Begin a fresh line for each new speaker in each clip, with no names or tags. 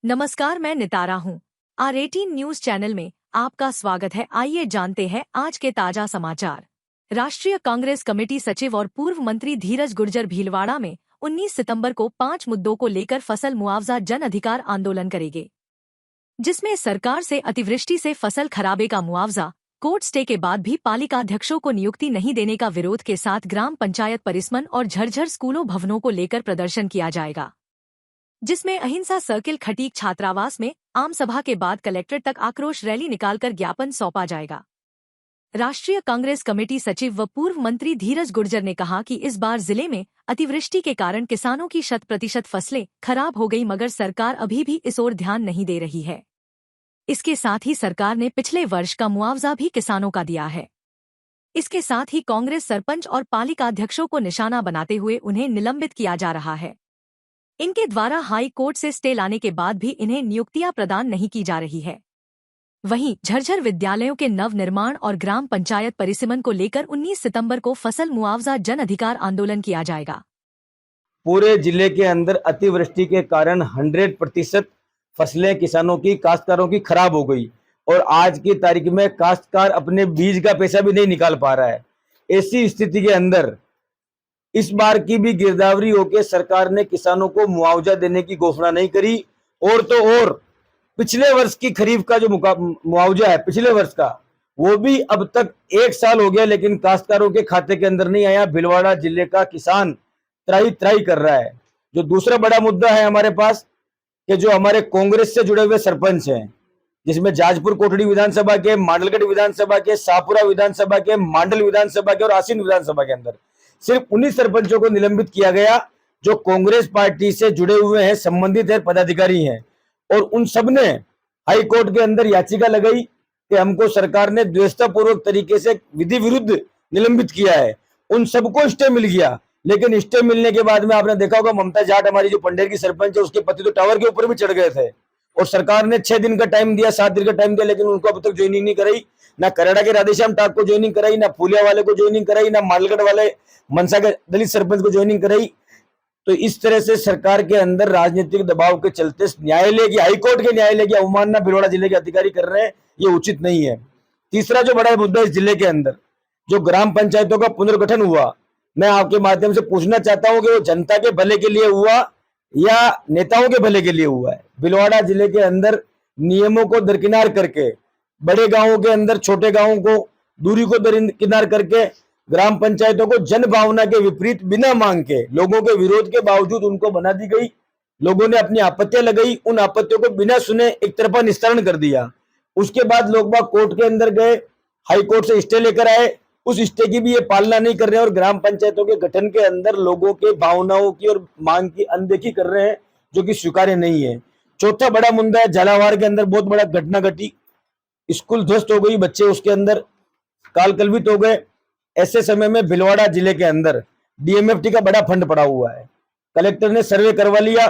नमस्कार, मैं नितारा हूँ। R18 न्यूज चैनल में आपका स्वागत है। आइए जानते हैं आज के ताजा समाचार। राष्ट्रीय कांग्रेस कमेटी सचिव और पूर्व मंत्री धीरज गुर्जर भीलवाड़ा में 19 सितंबर को 5 मुद्दों को लेकर फसल मुआवजा जन अधिकार आंदोलन करेंगे, जिसमें सरकार से अतिवृष्टि से फसल खराबे का मुआवजा, कोर्ट स्टे के बाद भी पालिकाध्यक्षों को नियुक्ति नहीं देने का विरोध के साथ ग्राम पंचायत परिसमन और झरझर स्कूलों भवनों को लेकर प्रदर्शन किया जाएगा, जिसमें अहिंसा सर्किल खटीक छात्रावास में आम सभा के बाद कलेक्टर तक आक्रोश रैली निकालकर ज्ञापन सौंपा जाएगा। राष्ट्रीय कांग्रेस कमेटी सचिव व पूर्व मंत्री धीरज गुर्जर ने कहा कि इस बार जिले में अतिवृष्टि के कारण किसानों की 100% फसलें खराब हो गई, मगर सरकार अभी भी इस ओर ध्यान नहीं दे रही है। इसके साथ ही सरकार ने पिछले वर्ष का मुआवजा भी किसानों का दिया है। इसके साथ ही कांग्रेस सरपंच और पालिकाध्यक्षों को निशाना बनाते हुए उन्हें निलंबित किया जा रहा है। इनके द्वारा हाई कोर्ट से स्टे लाने के बाद भी इन्हें नियुक्तियां प्रदान नहीं की जा रही है। वहीं झरझर विद्यालयों के नव निर्माण और ग्राम पंचायत परिसीमन को लेकर 19 सितंबर को फसल मुआवजा जन अधिकार आंदोलन किया जाएगा।
पूरे जिले के अंदर अतिवृष्टि के कारण 100% फसलें किसानों की, काश्तकारों की खराब हो गई और आज की तारीख में काश्तकार अपने बीज का पैसा भी नहीं निकाल पा रहा है। ऐसी स्थिति के अंदर इस बार की भी गिरदावरी होकर सरकार ने किसानों को मुआवजा देने की घोषणा नहीं करी। और तो और पिछले वर्ष की खरीफ का जो मुआवजा है पिछले वर्ष का, वो भी अब तक 1 साल हो गया, लेकिन काश्तकारों के खाते के अंदर नहीं आया। भीलवाड़ा जिले का किसान त्राही त्राही कर रहा है। जो दूसरा बड़ा मुद्दा है हमारे पास कि जो हमारे कांग्रेस से जुड़े हुए सरपंच हैं, जिसमें जाजपुर कोटड़ी विधानसभा के, मांडलगढ़ विधानसभा के, शाहपुरा विधानसभा के, मांडल विधानसभा के और आसीन विधानसभा के अंदर सिर्फ 19 सरपंचों को निलंबित किया गया जो कांग्रेस पार्टी से जुड़े हुए हैं, संबंधित है, पदाधिकारी हैं। और उन सब ने हाई कोर्ट के अंदर याचिका लगाई कि हमको सरकार ने द्वेषतापूर्वक तरीके से विधि विरुद्ध निलंबित किया है। उन सबको स्टे मिल गया, लेकिन स्टे मिलने के बाद में आपने देखा होगा ममता जाट, हमारी जो पंडेर की सरपंच है, उसके पति तो टावर के ऊपर भी चढ़ गए थे और सरकार ने 6 दिन का टाइम दिया, 7 दिन का टाइम दिया, लेकिन उनको अब तक ज्वाइनिंग नहीं कराई। ना करेड़ा के राधेश्याम टाक को ज्वाइनिंग कराई, ना फूलिया वाले को ज्वाइनिंग कराई, ना मालगढ़ वाले मनसा के दलित सरपंच को ज्वाइनिंग कराई। तो इस तरह से सरकार के अंदर राजनीतिक दबाव के चलते न्यायालय की, हाईकोर्ट के न्यायालय की अवमानना भीलवाड़ा जिले के अधिकारी कर रहे हैं, ये उचित नहीं है। तीसरा जो बड़ा मुद्दा इस जिले के अंदर जो ग्राम पंचायतों का पुनर्गठन हुआ, मैं आपके माध्यम से पूछना चाहता हूं कि वो जनता के भले के लिए हुआ या नेताओं के भले के लिए हुआ है। भीलवाड़ा जिले के अंदर नियमों को दरकिनार करके, बड़े गांवों के अंदर छोटे गांवों को दूरी को दरकिनार करके, ग्राम पंचायतों को जन भावना के विपरीत बिना मांग के, लोगों के विरोध के बावजूद उनको बना दी गई। लोगों ने अपनी आपत्तियां लगाई, उन आपत्तियों को बिना सुने एक तरफा निस्तारण कर दिया। उसके बाद लोग बाग कोर्ट के अंदर गए, हाई कोर्ट से स्टे लेकर आए, उस स्टे की भी ये पालना नहीं कर रहे हैं और ग्राम पंचायतों के गठन के अंदर लोगों के भावनाओं की और मांग की अनदेखी कर रहे हैं, जो कि स्वीकार्य नहीं है। चौथा बड़ा मुद्दा है झालावाड़ के अंदर बहुत बड़ा घटना घटी, स्कूल ध्वस्त हो गई, बच्चे उसके अंदर काल कलवित हो गए। ऐसे समय में भीलवाड़ा जिले के अंदर डीएमएफटी का बड़ा फंड पड़ा हुआ है। कलेक्टर ने सर्वे करवा लिया,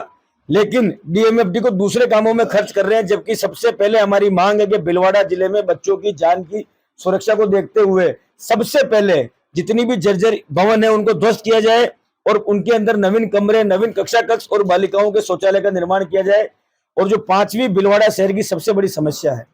लेकिन डीएमएफटी को दूसरे कामों में खर्च कर रहे हैं, जबकि सबसे पहले हमारी मांग है कि भीलवाड़ा जिले में बच्चों की जान की सुरक्षा को देखते हुए सबसे पहले जितनी भी जर्जर भवन है उनको ध्वस्त किया जाए और उनके अंदर नवीन कमरे, नवीन कक्षा कक्ष और बालिकाओं के शौचालय का निर्माण किया जाए। और जो 5वीं भीलवाड़ा शहर की सबसे बड़ी समस्या है,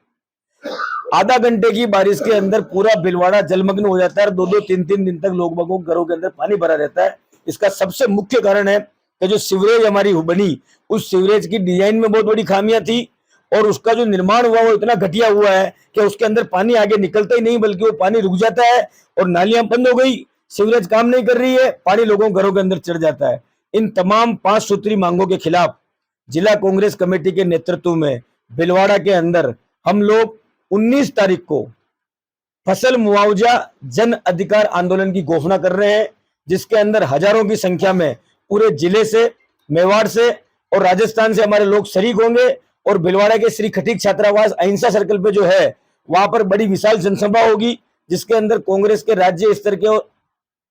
आधा घंटे की बारिश के अंदर पूरा भीलवाड़ा जलमग्न हो जाता है, 2-2, 3-3 दिन तक लोगों को घरों के अंदर पानी भरा रहता है। इसका सबसे मुख्य कारण है कि जो सीवरेज हमारी बनी, उस सीवरेज की डिजाइन में बहुत बड़ी खामियां थी और उसका जो निर्माण हुआ वो इतना घटिया हुआ है कि उसके अंदर पानी आगे निकलता ही नहीं, बल्कि वो पानी रुक जाता है और नालियां बंद हो गई, सीवरेज काम नहीं कर रही है, पानी लोगों घरों के अंदर चढ़ जाता है। इन तमाम 5 सूत्री मांगों के खिलाफ जिला कांग्रेस कमेटी के नेतृत्व में भीलवाड़ा के अंदर हम लोग 19 तारीख को फसल मुआवजा जन अधिकार आंदोलन की घोषणा कर रहे हैं, जिसके अंदर हजारों की संख्या में पूरे जिले से, मेवाड़ से और राजस्थान से हमारे लोग शरीक होंगे। और भीलवाड़ा के श्री खटीक छात्रावास अहिंसा सर्कल पे जो है वहां पर बड़ी विशाल जनसभा होगी, जिसके अंदर कांग्रेस के राज्य स्तर के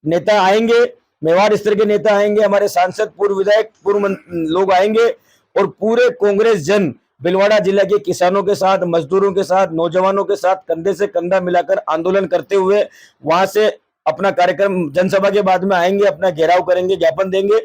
नेता आएंगे, मेवाड़ स्तर के नेता आएंगे, हमारे सांसद, पूर्व विधायक, पूर्व लोग आएंगे और पूरे कांग्रेस जन भीलवाड़ा जिला के किसानों के साथ, मजदूरों के साथ, नौजवानों के साथ कंधे से कंधा मिलाकर आंदोलन करते हुए वहां से अपना कार्यक्रम जनसभा के बाद में आएंगे, अपना घेराव करेंगे, ज्ञापन देंगे